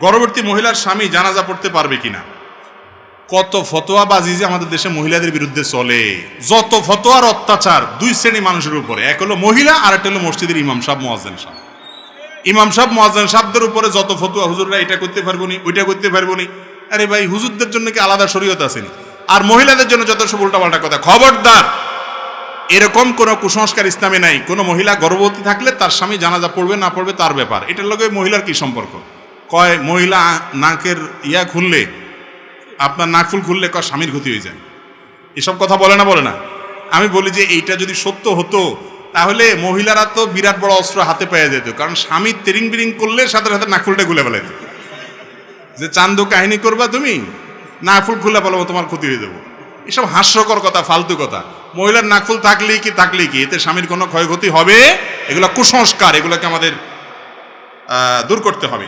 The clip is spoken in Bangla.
গর্ভবতী মহিলার স্বামী জানাজা পড়তে পারবে কিনা। কত ফতোয়াবাজি যে আমাদের দেশে মহিলাদের বিরুদ্ধে চলে, যত ফতোয়ার অত্যাচার দুই শ্রেণী মানুষের উপরে, এক হলো মহিলা আর একটা হলো মসজিদের ইমাম সাহেব মুয়াজ্জিন সাহেব। ইমাম সাহেব মুয়াজ্জিন সাহেবদের উপরে যত ফতোয়া, হুজুররা এটা করতে পারবো নি, ওইটা করতে পারবো নি। আরে ভাই, হুজুরদের জন্য কি আলাদা শরীয়ত আসেনি? আর মহিলাদের জন্য যত সব উল্টাপাল্টা কথা। খবরদার, এরকম কোন কুসংস্কার ইসলামে নাই। কোন মহিলা গর্ভবতী থাকলে তার স্বামী জানাজা পড়বে না পড়বে তার ব্যাপার, এটার লগে মহিলার কি সম্পর্ক? কয় মহিলা নাকের ইয়া খুললে, আপনার নাকফুল খুললে কয় স্বামীর ক্ষতি হয়ে যায়, এসব কথা বলে না বলে না? আমি বলি যে এইটা যদি সত্য হতো তাহলে মহিলারা তো বিরাট বড় অস্ত্র হাতে পেয়ে যেত, কারণ স্বামী তেরিং বিরিং করলে সাথে সাথে নাকফুলটা খুলে ফেলাইত। যে চান্দু কাহিনী করবা তুমি, নাকফুল খুলে বলবো তোমার ক্ষতি হয়ে যাবো, এসব হাস্যকর কথা, ফালতু কথা। মহিলার নাকফুল থাকলেই কি এতে স্বামীর কোনো ক্ষয়ক্ষতি হবে? এগুলো কুসংস্কার, এগুলোকে আমাদের দূর করতে হবে।